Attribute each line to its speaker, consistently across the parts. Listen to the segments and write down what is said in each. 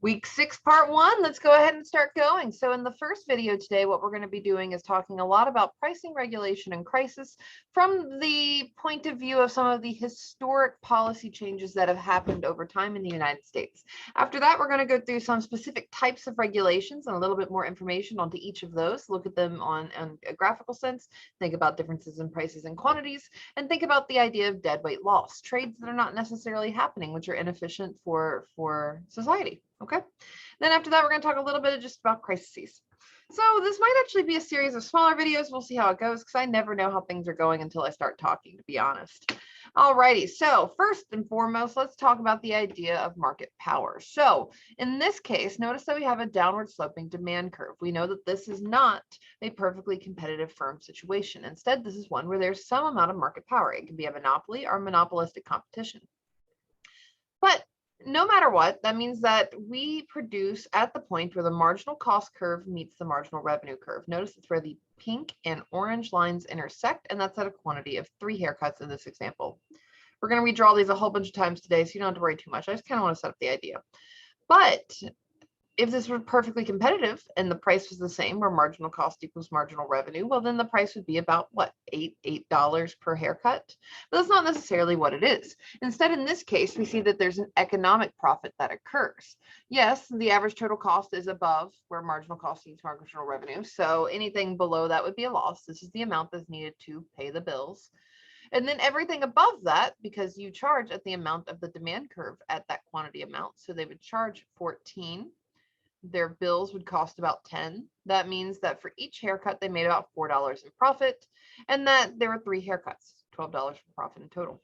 Speaker 1: Week 6, part 1, let's go ahead and start going. So in the first video today, what we're going to be doing is talking a lot about pricing, regulation, and crisis from the point of view of some of the historic policy changes that have happened over time in the United States. After that, we're going to go through some specific types of regulations and a little bit more information onto each of those, look at them on a graphical sense, think about differences in prices and quantities, and think about the idea of deadweight loss, trades that are not necessarily happening, which are inefficient for society. Okay, then after that, we're going to talk a little bit just about crises. So this might actually be a series of smaller videos. We'll see how it goes because I never know how things are going until I start talking, to be honest. Alrighty, so first and foremost, let's talk about the idea of market power. So in this case, notice that we have a downward sloping demand curve. We know that this is not a perfectly competitive firm situation. Instead, this is one where there's some amount of market power. It can be a monopoly or monopolistic competition. But no matter what, that means that we produce at the point where the marginal cost curve meets the marginal revenue curve. Notice it's where the pink and orange lines intersect, and that's at a quantity of 3 haircuts in this example. We're going to redraw these a whole bunch of times today, so you don't have to worry too much. I just kind of want to set up the idea. But if this were perfectly competitive and the price was the same, where marginal cost equals marginal revenue, well, then the price would be about what, $8 per haircut? But that's not necessarily what it is. Instead, in this case, we see that there's an economic profit that occurs. Yes, the average total cost is above where marginal cost equals marginal revenue. So anything below that would be a loss. This is the amount that's needed to pay the bills. And then everything above that, because you charge at the amount of the demand curve at that quantity amount. So they would charge 14. Their bills would cost about 10. That means that for each haircut, they made about $4 in profit, and that there were 3 haircuts, $12 in profit in total.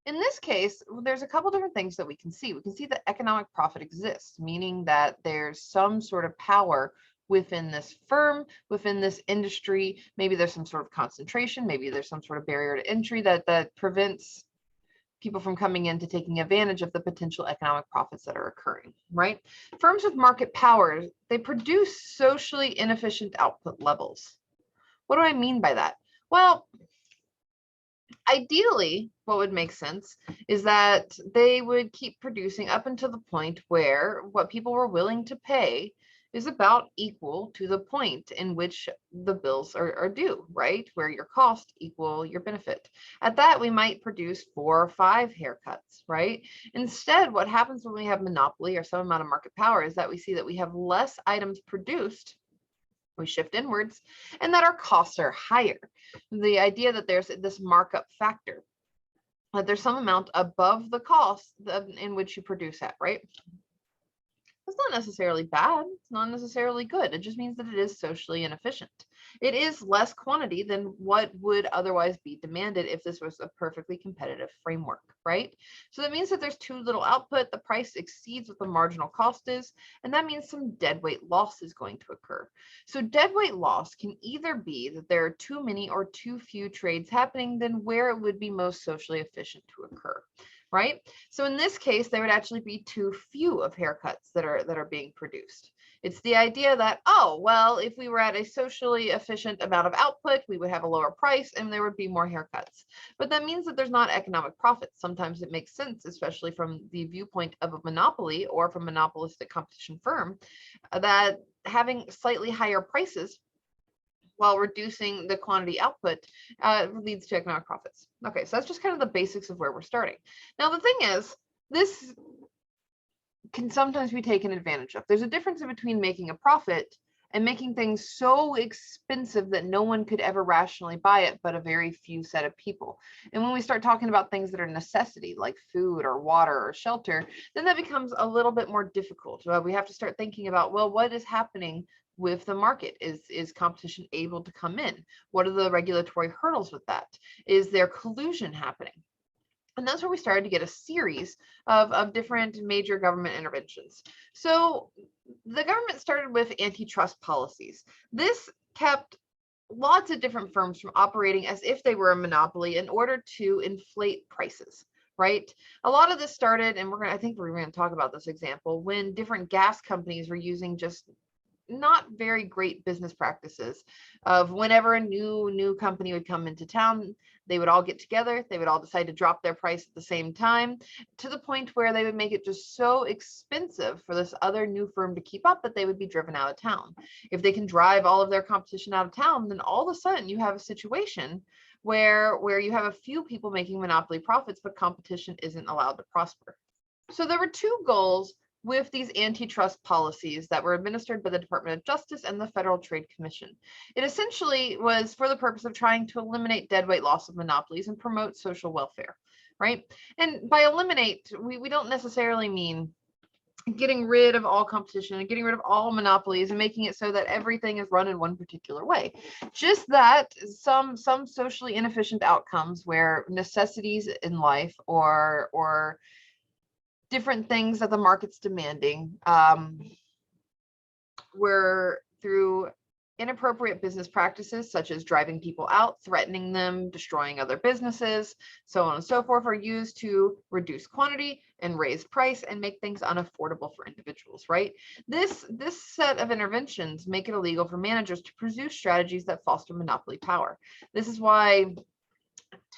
Speaker 1: In this case, there's a couple different things that we can see. We can see that economic profit exists, meaning that there's some sort of power within this firm, within this industry. Maybe there's some sort of concentration, maybe there's some sort of barrier to entry that prevents people from coming in to taking advantage of the potential economic profits that are occurring, right? Firms with market power, they produce socially inefficient output levels. What do I mean by that? Well, ideally, what would make sense is that they would keep producing up until the point where what people were willing to pay is about equal to the point in which the bills are due, right? Where your cost equal your benefit. At that, we might produce 4 or 5 haircuts, right? Instead, what happens when we have monopoly or some amount of market power is that we see that we have less items produced, we shift inwards, and that our costs are higher. The idea that there's this markup factor, that there's some amount above the cost in which you produce at, right? It's not necessarily bad. It's not necessarily good. It just means that it is socially inefficient. It is less quantity than what would otherwise be demanded if this was a perfectly competitive framework, right? So that means that there's too little output, the price exceeds what the marginal cost is, and that means some deadweight loss is going to occur. So deadweight loss can either be that there are too many or too few trades happening than where it would be most socially efficient to occur. Right? So in this case, there would actually be too few of haircuts that are being produced. It's the idea that, oh, well, if we were at a socially efficient amount of output, we would have a lower price and there would be more haircuts. But that means that there's not economic profit. Sometimes it makes sense, especially from the viewpoint of a monopoly or from a monopolistic competition firm, that having slightly higher prices while reducing the quantity output leads to economic profits. Okay, so that's just kind of the basics of where we're starting. Now, the thing is, this can sometimes be taken advantage of. There's a difference between making a profit and making things so expensive that no one could ever rationally buy it but a very few set of people. And when we start talking about things that are necessity, like food or water or shelter, then that becomes a little bit more difficult. We have to start thinking about, well, what is happening with the market? Is competition able to come in? What are the regulatory hurdles with that? Is there collusion happening? And that's where we started to get a series of different major government interventions. So the government started with antitrust policies. This kept lots of different firms from operating as if they were a monopoly in order to inflate prices. Right? A lot of this started, and I think we're going to talk about this example, when different gas companies were using just not very great business practices of whenever a new company would come into town, they would all get together, they would all decide to drop their price at the same time, to the point where they would make it just so expensive for this other new firm to keep up that they would be driven out of town. If they can drive all of their competition out of town, then all of a sudden you have a situation where you have a few people making monopoly profits, but competition isn't allowed to prosper. So there were two goals with these antitrust policies that were administered by the Department of Justice and the Federal Trade Commission. It essentially was for the purpose of trying to eliminate deadweight loss of monopolies and promote social welfare, right? And by eliminate, we don't necessarily mean getting rid of all competition and getting rid of all monopolies and making it so that everything is run in one particular way. Just that some socially inefficient outcomes where necessities in life or different things that the market's demanding were through inappropriate business practices, such as driving people out, threatening them, destroying other businesses, so on and so forth, are used to reduce quantity and raise price and make things unaffordable for individuals, right? This set of interventions make it illegal for managers to pursue strategies that foster monopoly power. This is why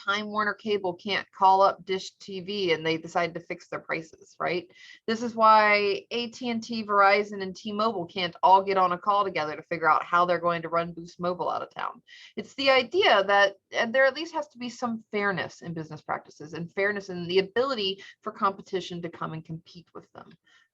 Speaker 1: Time Warner Cable can't call up Dish TV and they decide to fix their prices, right? This is why AT&T, Verizon, and T-Mobile can't all get on a call together to figure out how they're going to run Boost Mobile out of town. It's the idea that there at least has to be some fairness in business practices and fairness in the ability for competition to come and compete with them.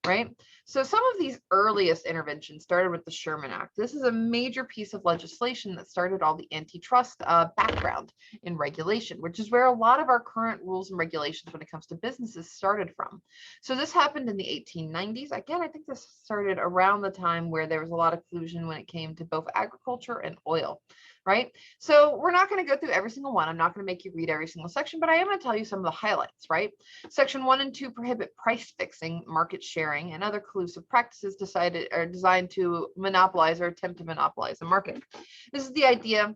Speaker 1: Right? So some of these earliest interventions started with the Sherman Act. This is a major piece of legislation that started all the antitrust background in regulation, which is where a lot of our current rules and regulations when it comes to businesses started from. So this happened in the 1890s. Again, I think this started around the time where there was a lot of collusion when it came to both agriculture and oil. Right? So we're not going to go through every single one. I'm not going to make you read every single section, but I am going to tell you some of the highlights, right? Section 1 and 2 prohibit price fixing, market sharing, and other collusive practices designed to monopolize or attempt to monopolize the market. This is the idea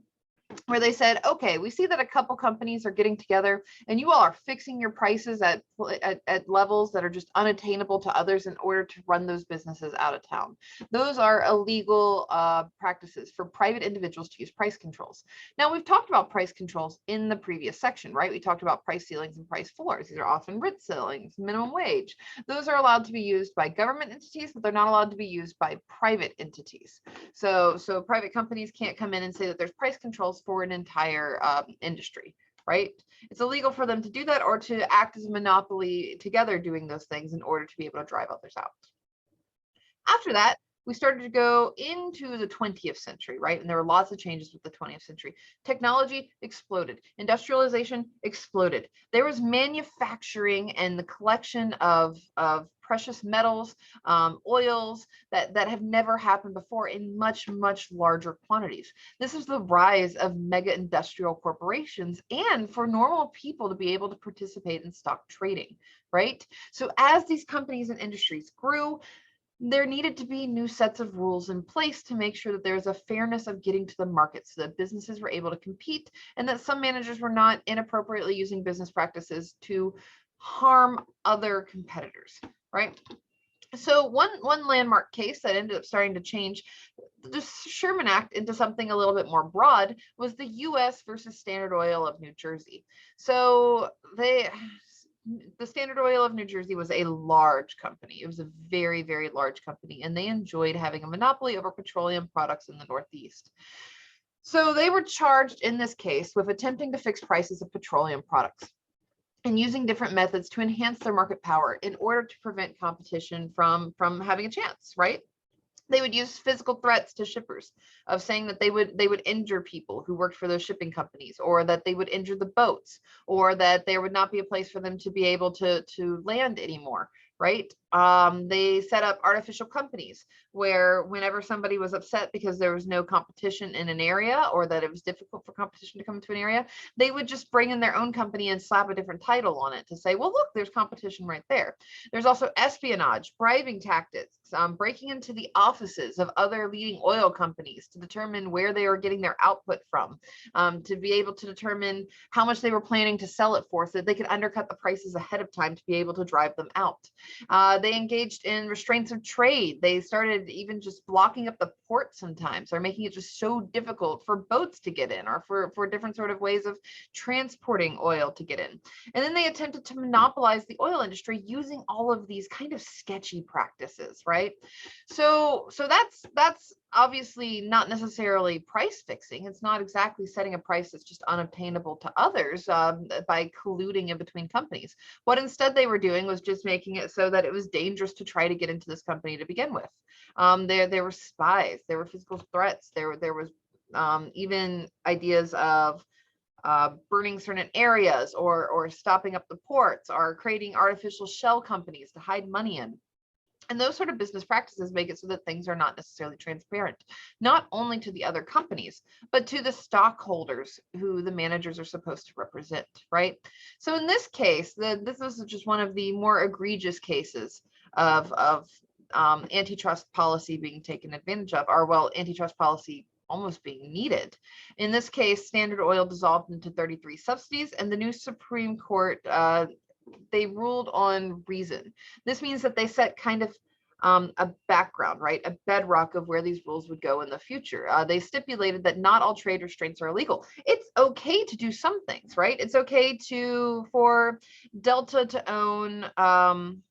Speaker 1: where they said, okay, we see that a couple companies are getting together and you all are fixing your prices at levels that are just unattainable to others in order to run those businesses out of town. Those are illegal practices for private individuals to use price controls. Now, we've talked about price controls in the previous section, right? We talked about price ceilings and price floors. These are often rent ceilings, minimum wage. Those are allowed to be used by government entities, but they're not allowed to be used by private entities. So private companies can't come in and say that there's price controls for an entire industry, right? It's illegal for them to do that or to act as a monopoly together doing those things in order to be able to drive others out. After that, we started to go into the 20th century, right? And there were lots of changes with the 20th century. Technology exploded. Industrialization exploded. There was manufacturing and the collection of precious metals, oils that have never happened before in much, much larger quantities. This is the rise of mega industrial corporations and for normal people to be able to participate in stock trading, right? So as these companies and industries grew, there needed to be new sets of rules in place to make sure that there was a fairness of getting to the market so that businesses were able to compete and that some managers were not inappropriately using business practices to harm other competitors, right? So one landmark case that ended up starting to change the Sherman Act into something a little bit more broad was the U.S. versus Standard Oil of New Jersey. So the Standard Oil of New Jersey was a large company. It was a very, very large company, and they enjoyed having a monopoly over petroleum products in the Northeast. So they were charged in this case with attempting to fix prices of petroleum products and using different methods to enhance their market power in order to prevent competition from having a chance, right? They would use physical threats to shippers of saying that they would injure people who worked for those shipping companies, or that they would injure the boats, or that there would not be a place for them to be able to land anymore, right? They set up artificial companies where whenever somebody was upset because there was no competition in an area or that it was difficult for competition to come to an area, they would just bring in their own company and slap a different title on it to say, well, look, there's competition right there. There's also espionage, bribing tactics, breaking into the offices of other leading oil companies to determine where they are getting their output from, to be able to determine how much they were planning to sell it for so that they could undercut the prices ahead of time to be able to drive them out. They engaged in restraints of trade. They started even just blocking up the port sometimes, or making it just so difficult for boats to get in, or for different sort of ways of transporting oil to get in. And then they attempted to monopolize the oil industry using all of these kind of sketchy practices, right? So that's obviously not necessarily price fixing. It's not exactly setting a price that's just unobtainable to others by colluding in between companies. What instead they were doing was just making it so that it was dangerous to try to get into this company to begin with. There were spies, there were physical threats, there was even ideas of burning certain areas, or stopping up the ports, or creating artificial shell companies to hide money in. And those sort of business practices make it so that things are not necessarily transparent, not only to the other companies, but to the stockholders who the managers are supposed to represent, right? So in this case, this was just one of the more egregious cases of antitrust policy being taken advantage of, or well, antitrust policy almost being needed. In this case, Standard Oil dissolved into 33 subsidies, and the new Supreme Court they ruled on reason. This means that they set kind of a background, right? A bedrock of where these rules would go in the future. They stipulated that not all trade restraints are illegal. It's okay to do some things, right? It's okay for Delta to own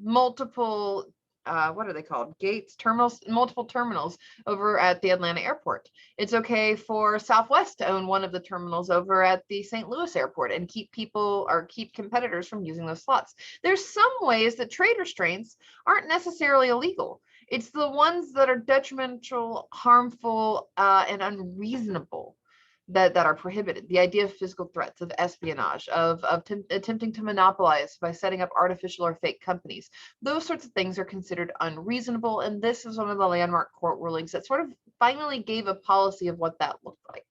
Speaker 1: multiple what are they called? Gates, terminals, multiple terminals over at the Atlanta airport. It's okay for Southwest to own one of the terminals over at the St. Louis airport and keep competitors from using those slots. There's some ways that trade restraints aren't necessarily illegal. It's the ones that are detrimental, harmful, and unreasonable that are prohibited. The idea of physical threats, of espionage, of attempting to monopolize by setting up artificial or fake companies. Those sorts of things are considered unreasonable. And this is one of the landmark court rulings that sort of finally gave a policy of what that looked like,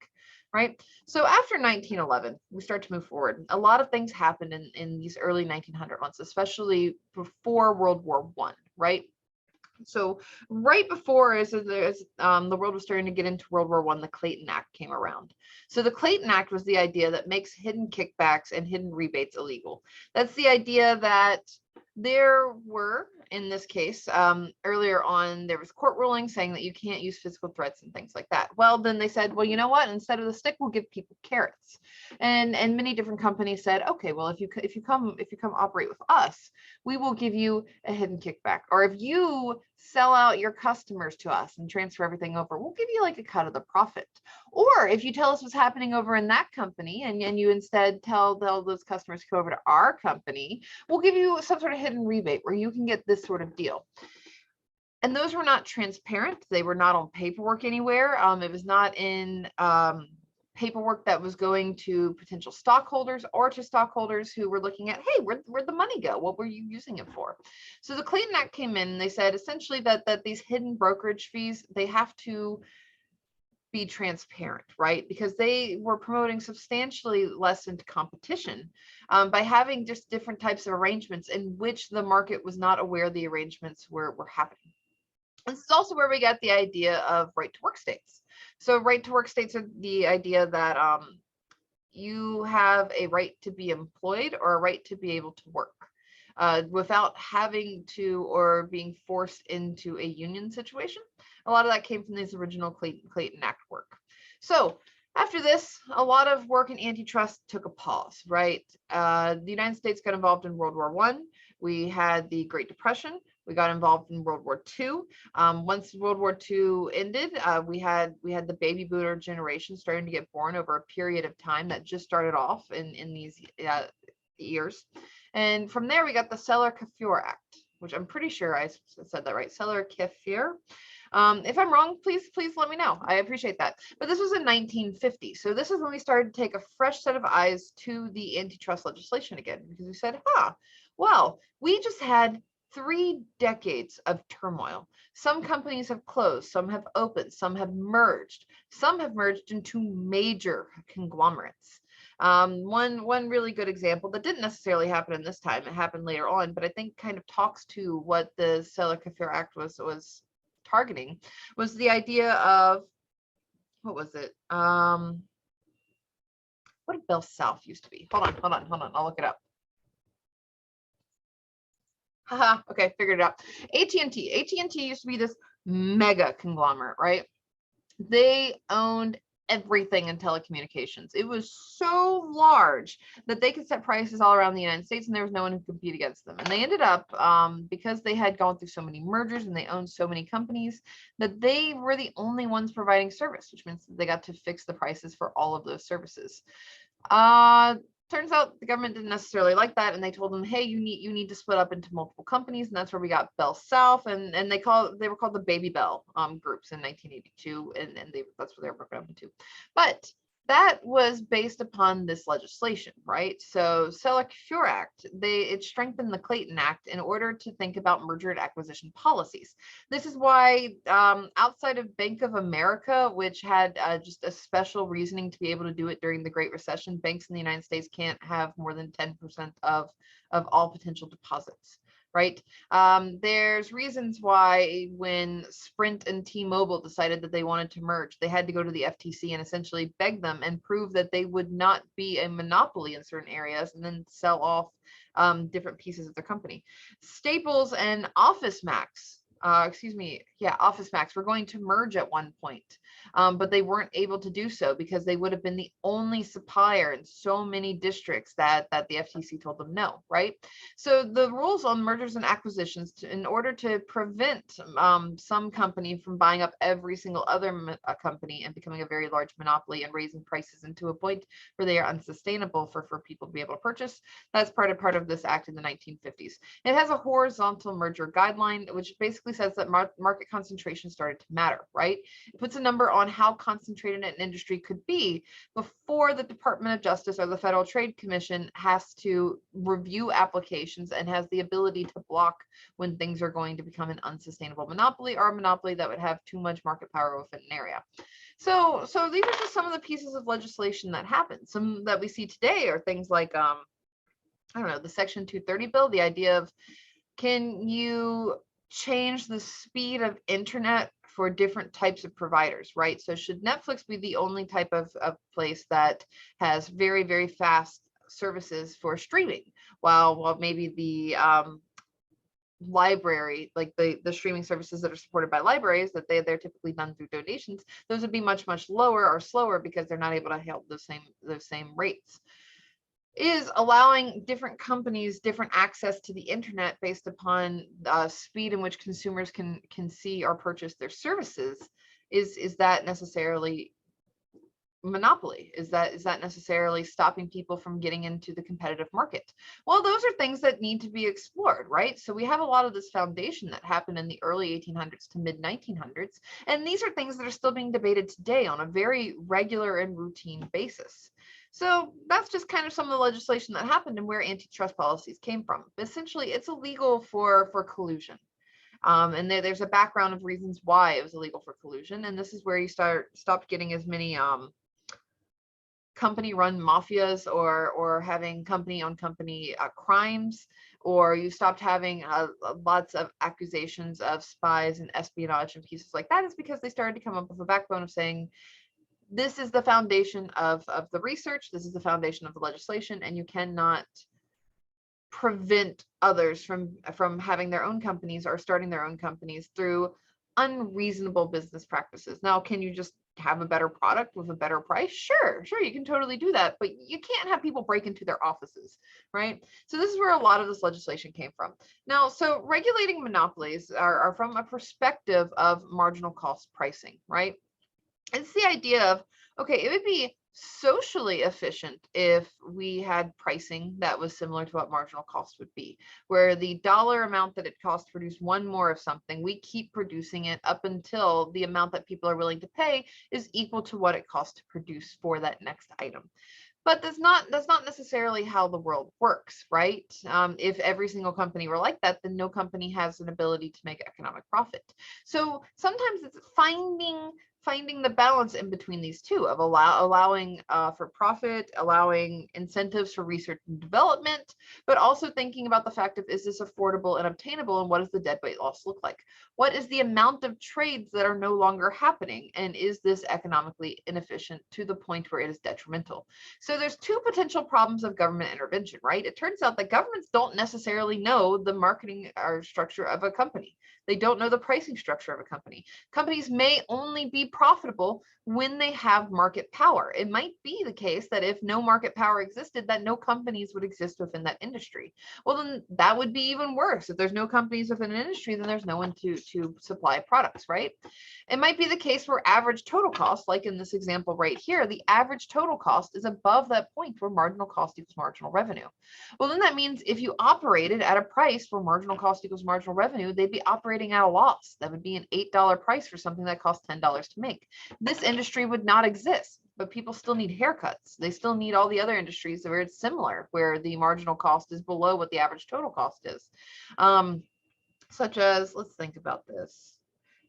Speaker 1: right? So after 1911, we start to move forward. A lot of things happened in these early 1900 months, especially before World War I, right? So right before the world was starting to get into World War I, the Clayton Act came around. So the Clayton Act was the idea that makes hidden kickbacks and hidden rebates illegal. That's the idea that there were, in this case, earlier on, there was court ruling saying that you can't use physical threats and things like that. Well, then they said, well, you know what? Instead of the stick, we'll give people carrots. And many different companies said, okay, well, if you come operate with us, we will give you a hidden kickback. Or if you sell out your customers to us and transfer everything over, we'll give you like a cut of the profit. Or if you tell us what's happening over in that company and you instead tell those customers to go over to our company, we'll give you some sort of hidden rebate where you can get this sort of deal. And those were not transparent. They were not on paperwork anywhere. It was not in paperwork that was going to potential stockholders or to stockholders who were looking at, hey, where'd the money go? What were you using it for? So the Clayton Act came in and they said essentially that these hidden brokerage fees, they have to be transparent, right? Because they were promoting substantially lessened competition by having just different types of arrangements in which the market was not aware the arrangements were happening. This is also where we got the idea of right to work states. So right to work states are the idea that you have a right to be employed or a right to be able to work without having to or being forced into a union situation. A lot of that came from this original Clayton Act work. So after this, a lot of work in antitrust took a pause, right? The United States got involved in World War I. We had the Great Depression. We got involved in World War II. Once World War II ended, we had the baby boomer generation starting to get born over a period of time that just started off in these years. And from there, we got the Seller-Kefauver Act, which I'm pretty sure I said that right, Seller-Kefauver. If I'm wrong, please let me know. I appreciate that. But this was in 1950. So this is when we started to take a fresh set of eyes to the antitrust legislation again, because we said, well, we just had 3 decades of turmoil. Some companies have closed, some have opened, some have merged into major conglomerates. One really good example that didn't necessarily happen in this time, it happened later on, but I think kind of talks to what the Seller-Kefauver Act was targeting, was the idea of, what was it? What did Bell South used to be? Hold on, I'll look it up. Haha, okay, figured it out. AT&T. AT&T used to be this mega conglomerate, right? They owned everything in telecommunications. It was so large that they could set prices all around the United States, and there was no one who could compete against them. And they ended up, because they had gone through so many mergers and they owned so many companies, that they were the only ones providing service, which means that they got to fix the prices for all of those services. Turns out the government didn't necessarily like that, and they told them, hey, you need to split up into multiple companies, and that's where we got Bell South, and they were called the Baby Bell groups in 1982, and that's what they were broken up into. But that was based upon this legislation, right? So Selick-Cure Act, it strengthened the Clayton Act in order to think about merger and acquisition policies. This is why outside of Bank of America, which had just a special reasoning to be able to do it during the Great Recession, banks in the United States can't have more than 10% of all potential deposits. Right. There's reasons why when Sprint and T-Mobile decided that they wanted to merge, they had to go to the FTC and essentially beg them and prove that they would not be a monopoly in certain areas and then sell off different pieces of their company. Staples and Office Max, Office Max were going to merge at one point, but they weren't able to do so because they would have been the only supplier in so many districts that the FTC told them no, right? So the rules on mergers and acquisitions, in order to prevent some company from buying up every single other company and becoming a very large monopoly and raising prices into a point where they are unsustainable for people to be able to purchase, that's part of this act in the 1950s. It has a horizontal merger guideline, which basically says that market concentration started to matter, right? It puts a number on how concentrated an industry could be before the Department of Justice or the Federal Trade Commission has to review applications and has the ability to block when things are going to become an unsustainable monopoly or a monopoly that would have too much market power within an area. So these are just some of the pieces of legislation that happen. Some that we see today are things like, I don't know, the Section 230 bill, the idea of, can you change the speed of internet for different types of providers, right? So should Netflix be the only type of place that has very, very fast services for streaming, while maybe the library, like the streaming services that are supported by libraries, that they're typically done through donations, those would be much lower or slower because they're not able to help those same rates. Is allowing different companies different access to the internet based upon speed in which consumers can see or purchase their services. Is that necessarily monopoly? Is that necessarily stopping people from getting into the competitive market? Well, those are things that need to be explored, right? So we have a lot of this foundation that happened in the early 1800s to mid 1900s, and these are things that are still being debated today on a very regular and routine basis. So that's just kind of some of the legislation that happened and where antitrust policies came from. Essentially, it's illegal for collusion. And there's a background of reasons why it was illegal for collusion. And this is where you stopped getting as many company-run mafias or having company-on-company crimes, or you stopped having lots of accusations of spies and espionage and pieces like that, is because they started to come up with a backbone of saying, this is the foundation of the research, this is the foundation of the legislation, and you cannot prevent others from having their own companies or starting their own companies through unreasonable business practices. Now, can you just have a better product with a better price? Sure, you can totally do that, but you can't have people break into their offices, right? So this is where a lot of this legislation came from. Now, so regulating monopolies are from a perspective of marginal cost pricing, right? It's the idea of, okay, it would be socially efficient if we had pricing that was similar to what marginal cost would be, where the dollar amount that it costs to produce one more of something, we keep producing it up until the amount that people are willing to pay is equal to what it costs to produce for that next item. But that's not necessarily how the world works, right? If every single company were like that, then no company has an ability to make economic profit. So sometimes it's finding finding the balance in between these two of allowing for profit, allowing incentives for research and development, but also thinking about the fact of, is this affordable and obtainable, and what does the deadweight loss look like? What is the amount of trades that are no longer happening, and is this economically inefficient to the point where it is detrimental? So there's two potential problems of government intervention, right? It turns out that governments don't necessarily know the marketing or structure of a company. They don't know the pricing structure of a company. Companies may only be profitable when they have market power. It might be the case that if no market power existed, that no companies would exist within that industry. Well, then that would be even worse. If there's no companies within an industry, then there's no one to supply products, right? It might be the case where average total cost, like in this example right here, the average total cost is above that point where marginal cost equals marginal revenue. Well, then that means if you operated at a price where marginal cost equals marginal revenue, they'd be operating at a loss. That would be an $8 price for something that costs $10 to make. This industry would not exist, but people still need haircuts. They still need all the other industries where it's similar, where the marginal cost is below what the average total cost is. Such as, let's think about this.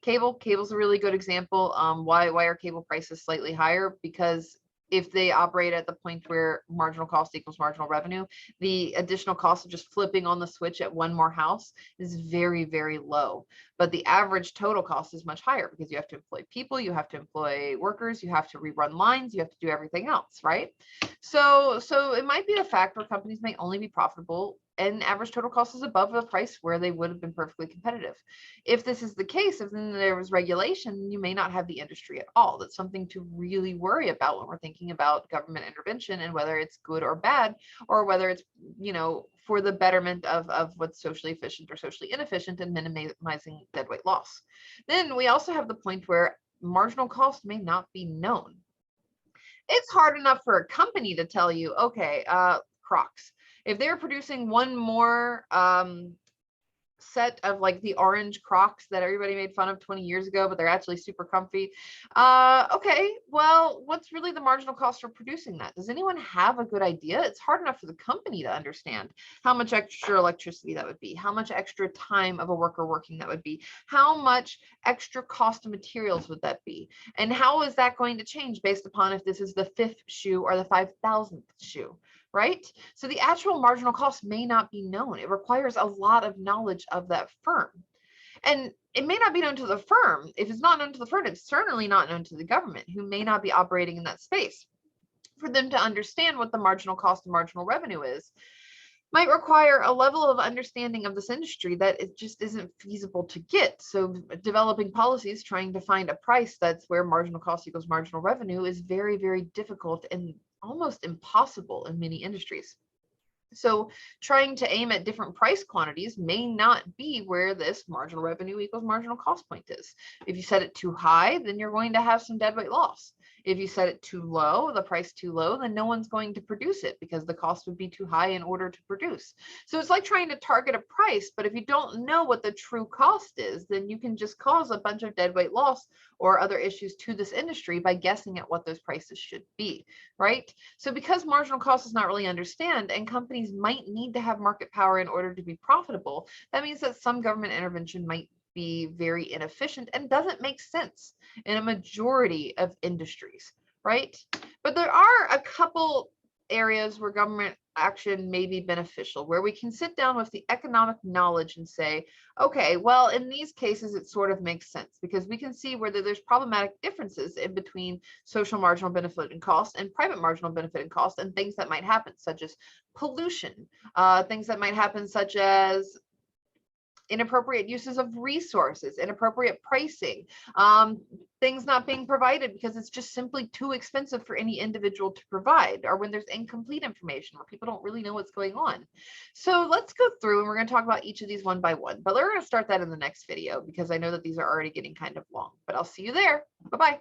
Speaker 1: Cable's a really good example. Why are cable prices slightly higher? Because if they operate at the point where marginal cost equals marginal revenue, the additional cost of just flipping on the switch at one more house is very, very low. But the average total cost is much higher because you have to employ people, you have to employ workers, you have to rerun lines, you have to do everything else, right? So it might be a fact where companies may only be profitable and average total cost is above the price where they would have been perfectly competitive. If this is the case, if then there was regulation, you may not have the industry at all. That's something to really worry about when we're thinking about government intervention and whether it's good or bad, or whether it's, for the betterment of what's socially efficient or socially inefficient and minimizing deadweight loss. Then we also have the point where marginal cost may not be known. It's hard enough for a company to tell you, okay, Crocs, if they're producing one more set of like the orange Crocs that everybody made fun of 20 years ago, but they're actually super comfy. Okay, well, what's really the marginal cost for producing that? Does anyone have a good idea? It's hard enough for the company to understand how much extra electricity that would be, how much extra time of a worker working that would be, how much extra cost of materials would that be, and how is that going to change based upon if this is the 5th shoe or the 5,000th shoe? Right? So the actual marginal cost may not be known. It requires a lot of knowledge of that firm. And it may not be known to the firm. If it's not known to the firm, it's certainly not known to the government, who may not be operating in that space. For them to understand what the marginal cost and marginal revenue is, might require a level of understanding of this industry that it just isn't feasible to get. So developing policies, trying to find a price that's where marginal cost equals marginal revenue is very, very difficult and almost impossible in many industries. So trying to aim at different price quantities may not be where this marginal revenue equals marginal cost point is. If you set it too high, then you're going to have some deadweight loss. If you set it too low, the price too low, then no one's going to produce it because the cost would be too high in order to produce. So it's like trying to target a price, but if you don't know what the true cost is, then you can just cause a bunch of deadweight loss or other issues to this industry by guessing at what those prices should be, right? So because marginal cost is not really understood and companies might need to have market power in order to be profitable, that means that some government intervention might be very inefficient and doesn't make sense in a majority of industries, right? But there are a couple areas where government action may be beneficial, where we can sit down with the economic knowledge and say, okay, well, in these cases, it sort of makes sense because we can see whether there's problematic differences in between social marginal benefit and cost and private marginal benefit and cost, and things that might happen, such as pollution, things that might happen, such as inappropriate uses of resources, inappropriate pricing, things not being provided because it's just simply too expensive for any individual to provide, or when there's incomplete information where people don't really know what's going on. So let's go through and we're going to talk about each of these one by one, but we're going to start that in the next video because I know that these are already getting kind of long, but I'll see you there. Bye-bye.